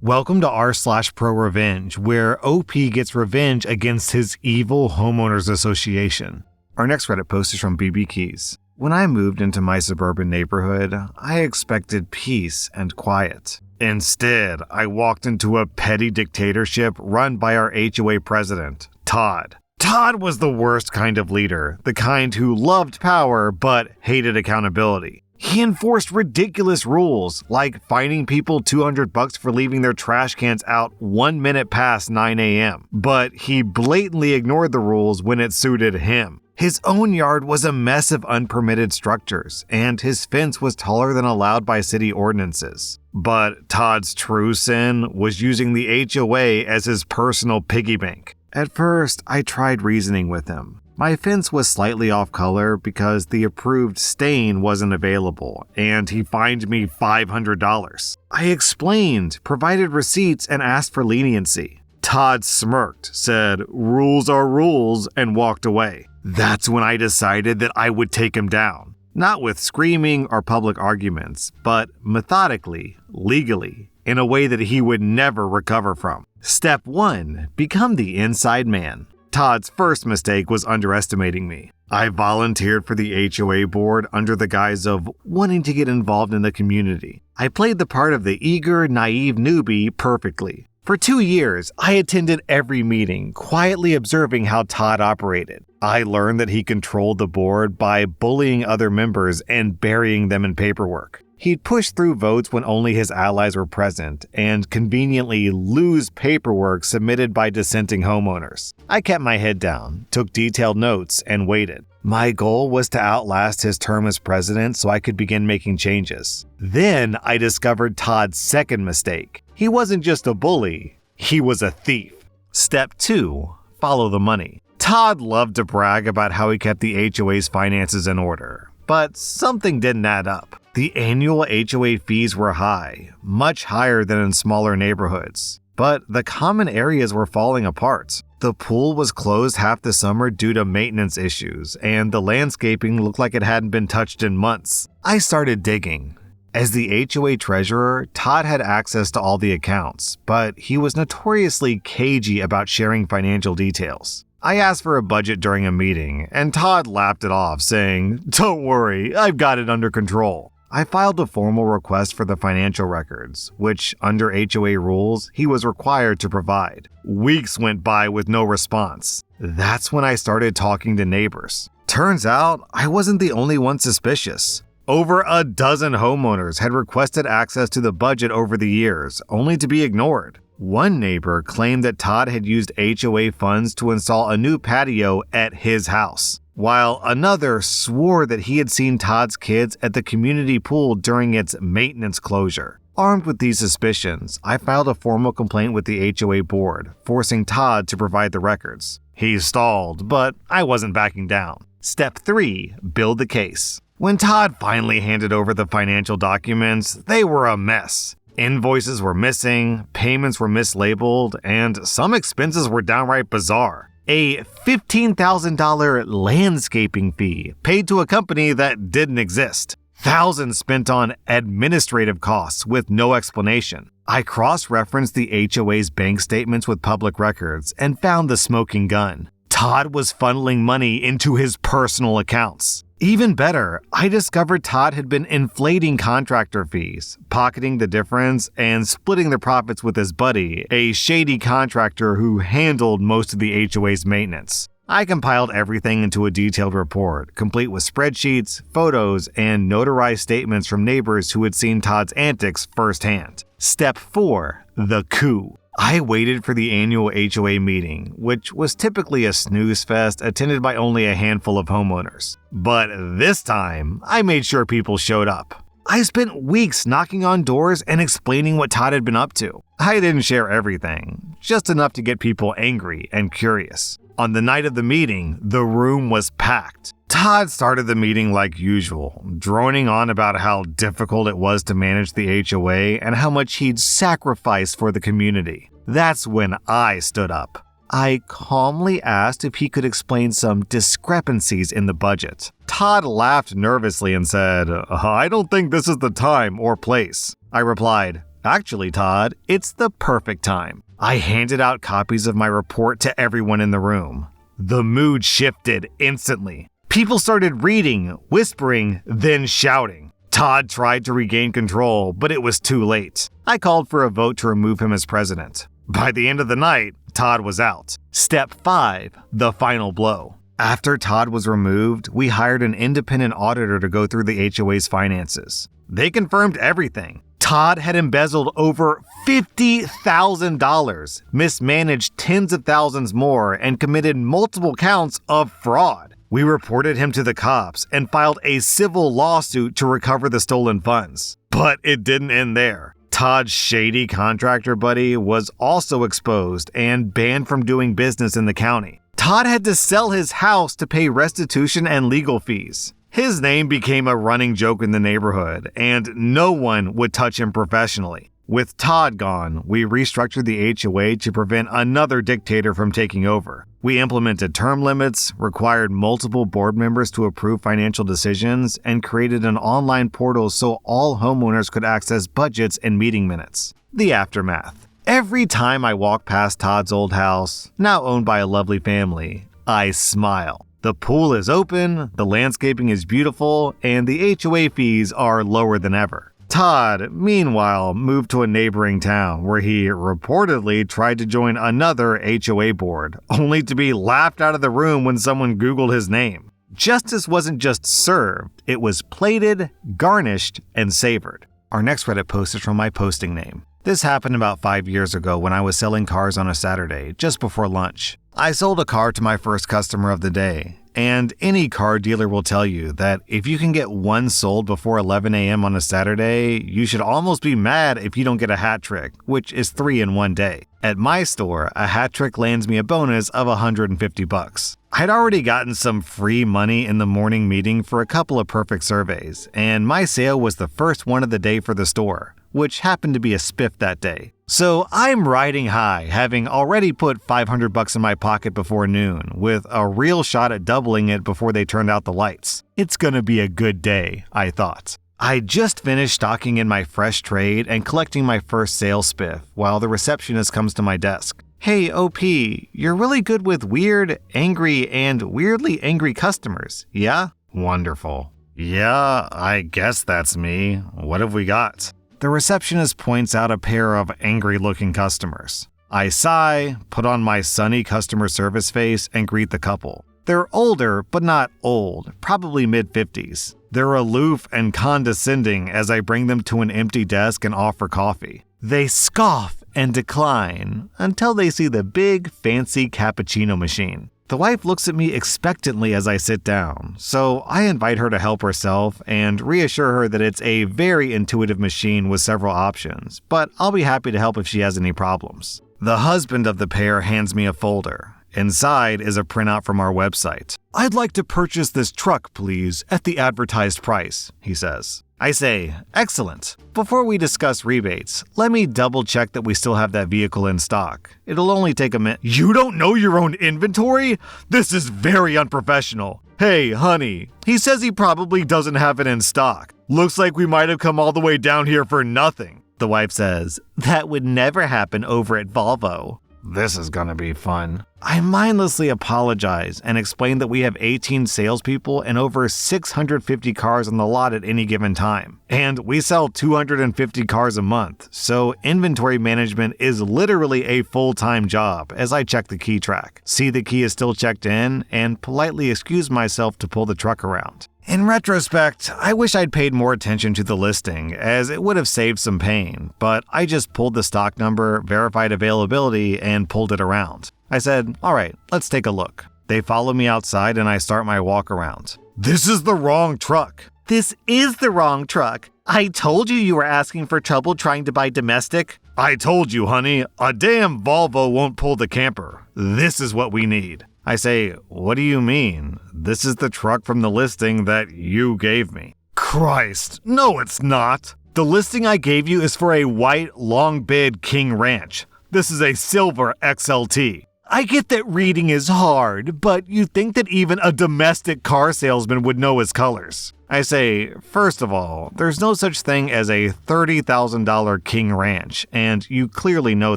Welcome to rSlash Prorevenge, where OP gets revenge against his evil homeowners association. Our next Reddit post is from BB Keys. When I moved into my suburban neighborhood, I expected peace and quiet. Instead, I walked into a petty dictatorship run by our HOA President, Todd. Todd was the worst kind of leader, the kind who loved power but hated accountability. He enforced ridiculous rules, like fining people $200 for leaving their trash cans out 1 minute past 9 a.m. But he blatantly ignored the rules when it suited him. His own yard was a mess of unpermitted structures, and his fence was taller than allowed by city ordinances. But Todd's true sin was using the HOA as his personal piggy bank. At first, I tried reasoning with him. My fence was slightly off color because the approved stain wasn't available, and he fined me $500. I explained, provided receipts, and asked for leniency. Todd smirked, said, "Rules are rules," and walked away. That's when I decided that I would take him down. Not with screaming or public arguments, but methodically, legally, in a way that he would never recover from. Step 1. Become the inside man. Todd's first mistake was underestimating me. I volunteered for the HOA board under the guise of wanting to get involved in the community. I played the part of the eager, naive newbie perfectly. For 2 years, I attended every meeting, quietly observing how Todd operated. I learned that he controlled the board by bullying other members and burying them in paperwork. He'd push through votes when only his allies were present, and conveniently lose paperwork submitted by dissenting homeowners. I kept my head down, took detailed notes, and waited. My goal was to outlast his term as president so I could begin making changes. Then I discovered Todd's second mistake. He wasn't just a bully, he was a thief. Step 2. Follow the money. Todd loved to brag about how he kept the HOA's finances in order, but something didn't add up. The annual HOA fees were high, much higher than in smaller neighborhoods, but the common areas were falling apart. The pool was closed half the summer due to maintenance issues, and the landscaping looked like it hadn't been touched in months. I started digging. As the HOA treasurer, Todd had access to all the accounts, but he was notoriously cagey about sharing financial details. I asked for a budget during a meeting, and Todd laughed it off, saying, "Don't worry, I've got it under control." I filed a formal request for the financial records, which, under HOA rules, he was required to provide. Weeks went by with no response. That's when I started talking to neighbors. Turns out, I wasn't the only one suspicious. Over a dozen homeowners had requested access to the budget over the years, only to be ignored. One neighbor claimed that Todd had used HOA funds to install a new patio at his house, while another swore that he had seen Todd's kids at the community pool during its maintenance closure. Armed with these suspicions, I filed a formal complaint with the HOA board, forcing Todd to provide the records. He stalled, but I wasn't backing down. Step 3. Build the case. When Todd finally handed over the financial documents, they were a mess. Invoices were missing, payments were mislabeled, and some expenses were downright bizarre. A $15,000 landscaping fee paid to a company that didn't exist. Thousands spent on administrative costs with no explanation. I cross-referenced the HOA's bank statements with public records and found the smoking gun. Todd was funneling money into his personal accounts. Even better, I discovered Todd had been inflating contractor fees, pocketing the difference, and splitting the profits with his buddy, a shady contractor who handled most of the HOA's maintenance. I compiled everything into a detailed report, complete with spreadsheets, photos, and notarized statements from neighbors who had seen Todd's antics firsthand. Step 4. The coup. I waited for the annual HOA meeting, which was typically a snooze fest attended by only a handful of homeowners. But this time, I made sure people showed up. I spent weeks knocking on doors and explaining what Todd had been up to. I didn't share everything, just enough to get people angry and curious. On the night of the meeting, the room was packed. Todd started the meeting like usual, droning on about how difficult it was to manage the HOA and how much he'd sacrificed for the community. That's when I stood up. I calmly asked if he could explain some discrepancies in the budget. Todd laughed nervously and said, "I don't think this is the time or place." I replied, Actually, Todd, it's the perfect time. I handed out copies of my report to everyone in the room. The mood shifted instantly. People started reading, whispering, then shouting. Todd tried to regain control, but it was too late. I called for a vote to remove him as president. By the end of the night, Todd was out. Step 5, the final blow. After Todd was removed, we hired an independent auditor to go through the HOA's finances. They confirmed everything. Todd had embezzled over $50,000, mismanaged tens of thousands more, and committed multiple counts of fraud. We reported him to the cops and filed a civil lawsuit to recover the stolen funds. But it didn't end there. Todd's shady contractor buddy was also exposed and banned from doing business in the county. Todd had to sell his house to pay restitution and legal fees. His name became a running joke in the neighborhood, and no one would touch him professionally. With Todd gone, we restructured the HOA to prevent another dictator from taking over. We implemented term limits, required multiple board members to approve financial decisions, and created an online portal so all homeowners could access budgets and meeting minutes. The aftermath. Every time I walk past Todd's old house, now owned by a lovely family, I smile. The pool is open, the landscaping is beautiful, and the HOA fees are lower than ever. Todd, meanwhile, moved to a neighboring town where he reportedly tried to join another HOA board, only to be laughed out of the room when someone Googled his name. Justice wasn't just served, it was plated, garnished, and savored. Our next Reddit post is from my posting name. This happened about 5 years ago when I was selling cars on a Saturday, just before lunch. I sold a car to my first customer of the day, and any car dealer will tell you that if you can get one sold before 11 a.m. on a Saturday, you should almost be mad if you don't get a hat trick, which is 3 in one day. At my store, a hat trick lands me a bonus of $150. I'd already gotten some free money in the morning meeting for a couple of perfect surveys, and my sale was the first one of the day for the store, which happened to be a spiff that day. So I'm riding high, having already put $500 in my pocket before noon, with a real shot at doubling it before they turned out the lights. It's gonna be a good day, I thought. I just finished stocking in my fresh trade and collecting my first sales spiff while the receptionist comes to my desk. Hey, OP, you're really good with weird, angry, and weirdly angry customers, yeah? Wonderful. Yeah, I guess that's me. What have we got? The receptionist points out a pair of angry-looking customers. I sigh, put on my sunny customer service face, and greet the couple. They're older, but not old, probably mid-50s. They're aloof and condescending as I bring them to an empty desk and offer coffee. They scoff and decline until they see the big, fancy cappuccino machine. The wife looks at me expectantly as I sit down, so I invite her to help herself and reassure her that it's a very intuitive machine with several options, but I'll be happy to help if she has any problems. The husband of the pair hands me a folder. Inside is a printout from our website. I'd like to purchase this truck, please, at the advertised price, he says. I say, excellent. Before we discuss rebates, let me double check that we still have that vehicle in stock. It'll only take a minute. You don't know your own inventory? This is very unprofessional. Hey, honey, he says he probably doesn't have it in stock. Looks like we might have come all the way down here for nothing. The wife says, that would never happen over at Volvo. This is gonna be fun. I mindlessly apologize and explain that we have 18 salespeople and over 650 cars on the lot at any given time. And we sell 250 cars a month, so inventory management is literally a full-time job as I check the key track, see the key is still checked in, and politely excuse myself to pull the truck around. In retrospect, I wish I'd paid more attention to the listing, as it would have saved some pain, but I just pulled the stock number, verified availability, and pulled it around. I said, all right, let's take a look. They follow me outside and I start my walk around. This is the wrong truck. This is the wrong truck. I told you were asking for trouble trying to buy domestic. I told you, honey, a damn Volvo won't pull the camper. This is what we need. I say, what do you mean? This is the truck from the listing that you gave me. Christ, no it's not. The listing I gave you is for a white, long bid King Ranch. This is a silver XLT. I get that reading is hard, but you'd think that even a domestic car salesman would know his colors. I say, first of all, there's no such thing as a $30,000 King Ranch, and you clearly know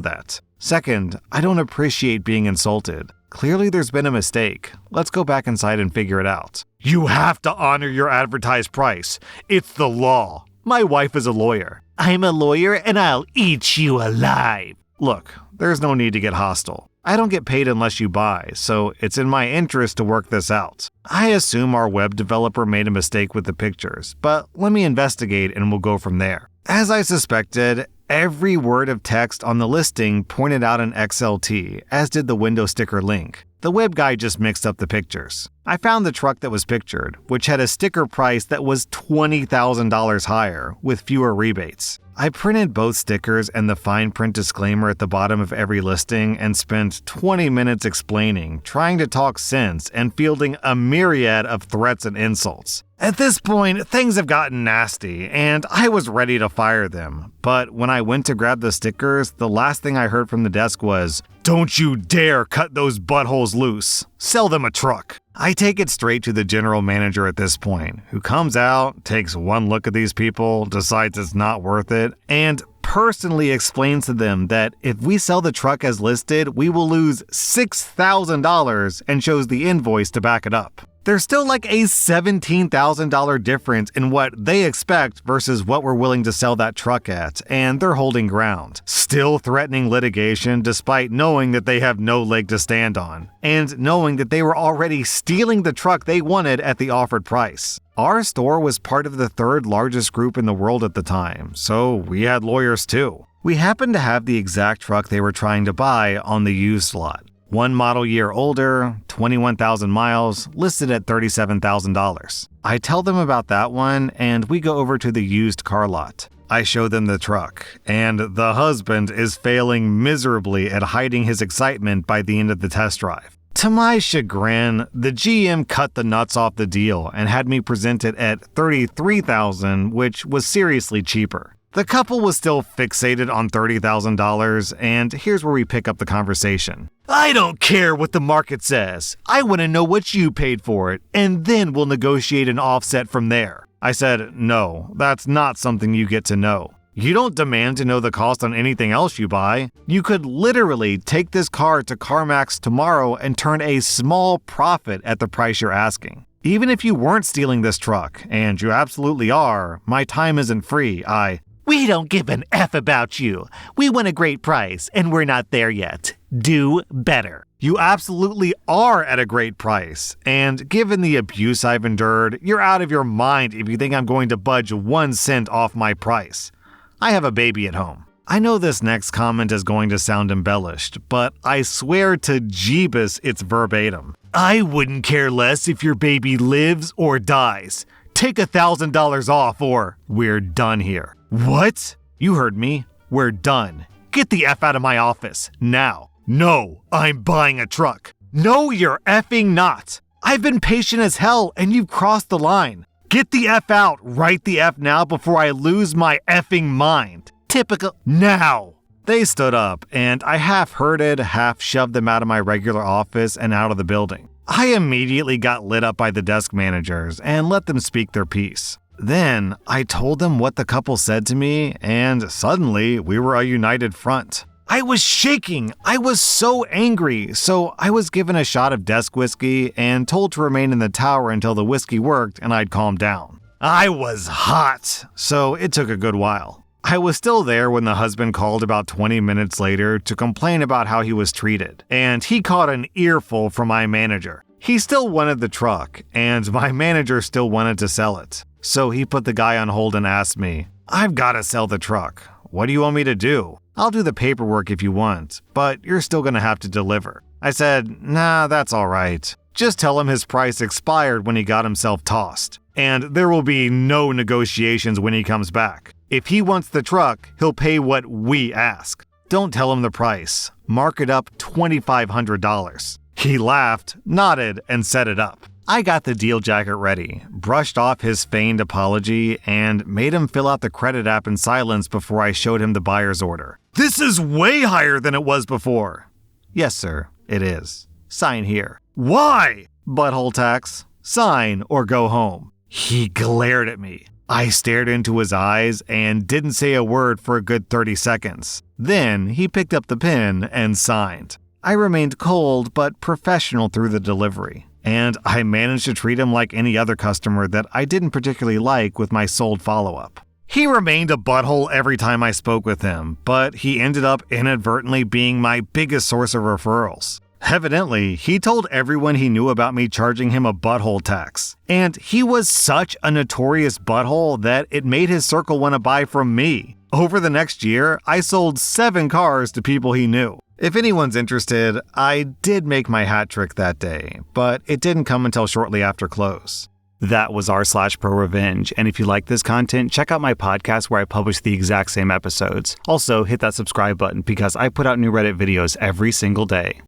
that. Second, I don't appreciate being insulted. Clearly there's been a mistake. Let's go back inside and figure it out. You have to honor your advertised price. It's the law. My wife is a lawyer. I'm a lawyer and I'll eat you alive. Look, there's no need to get hostile. I don't get paid unless you buy, so it's in my interest to work this out. I assume our web developer made a mistake with the pictures, but let me investigate and we'll go from there. As I suspected, every word of text on the listing pointed out an XLT, as did the window sticker link. The web guy just mixed up the pictures. I found the truck that was pictured, which had a sticker price that was $20,000 higher, with fewer rebates. I printed both stickers and the fine print disclaimer at the bottom of every listing and spent 20 minutes explaining, trying to talk sense, and fielding a myriad of threats and insults. At this point, things have gotten nasty, and I was ready to fire them. But when I went to grab the stickers, the last thing I heard from the desk was, "Don't you dare cut those buttholes loose. Sell them a truck." I take it straight to the general manager at this point, who comes out, takes one look at these people, decides it's not worth it, and personally explains to them that if we sell the truck as listed, we will lose $6,000 and shows the invoice to back it up. There's still like a $17,000 difference in what they expect versus what we're willing to sell that truck at, and they're holding ground, still threatening litigation despite knowing that they have no leg to stand on, and knowing that they were already stealing the truck they wanted at the offered price. Our store was part of the third largest group in the world at the time, so we had lawyers too. We happened to have the exact truck they were trying to buy on the used lot. One model year older, 21,000 miles, listed at $37,000. I tell them about that one, and we go over to the used car lot. I show them the truck, and the husband is failing miserably at hiding his excitement by the end of the test drive. To my chagrin, the GM cut the nuts off the deal and had me present it at $33,000, which was seriously cheaper. The couple was still fixated on $30,000, and here's where we pick up the conversation. I don't care what the market says. I want to know what you paid for it, and then we'll negotiate an offset from there. I said, no, that's not something you get to know. You don't demand to know the cost on anything else you buy. You could literally take this car to CarMax tomorrow and turn a small profit at the price you're asking. Even if you weren't stealing this truck, and you absolutely are, my time isn't free. We don't give an F about you. We want a great price, and we're not there yet. Do better. You absolutely are at a great price, and given the abuse I've endured, you're out of your mind if you think I'm going to budge 1 cent off my price. I have a baby at home. I know this next comment is going to sound embellished, but I swear to Jeebus it's verbatim. I wouldn't care less if your baby lives or dies. Take $1,000 off or we're done here. What? You heard me. We're done. Get the F out of my office, now. No, I'm buying a truck. No, you're effing not. I've been patient as hell and you've crossed the line. Get the F out right the F now before I lose my effing mind. Typical. Now. They stood up and I half herded, half shoved them out of my regular office and out of the building. I immediately got lit up by the desk managers and let them speak their piece. Then I told them what the couple said to me, and suddenly we were a united front. I was shaking. I was so angry, so I was given a shot of desk whiskey and told to remain in the tower until the whiskey worked and I'd calm down. I was hot, so it took a good while. I was still there when the husband called about 20 minutes later to complain about how he was treated, and he caught an earful from my manager. He still wanted the truck, and my manager still wanted to sell it. So he put the guy on hold and asked me, I've got to sell the truck. What do you want me to do? I'll do the paperwork if you want, but you're still going to have to deliver. I said, nah, that's all right. Just tell him his price expired when he got himself tossed, and there will be no negotiations when he comes back. If he wants the truck, he'll pay what we ask. Don't tell him the price. Mark it up $2,500. He laughed, nodded, and set it up. I got the deal jacket ready, brushed off his feigned apology, and made him fill out the credit app in silence before I showed him the buyer's order. This is way higher than it was before. Yes, sir. It is. Sign here. Why? Butthole tax. Sign or go home. He glared at me. I stared into his eyes and didn't say a word for a good 30 seconds. Then he picked up the pen and signed. I remained cold but professional through the delivery, and I managed to treat him like any other customer that I didn't particularly like with my sold follow-up. He remained a butthole every time I spoke with him, but he ended up inadvertently being my biggest source of referrals. Evidently, he told everyone he knew about me charging him a butthole tax. And he was such a notorious butthole that it made his circle want to buy from me. Over the next year, I sold 7 cars to people he knew. If anyone's interested, I did make my hat trick that day, but it didn't come until shortly after close. That was r/Prorevenge, and if you like this content, check out my podcast where I publish the exact same episodes. Also, hit that subscribe button because I put out new Reddit videos every single day.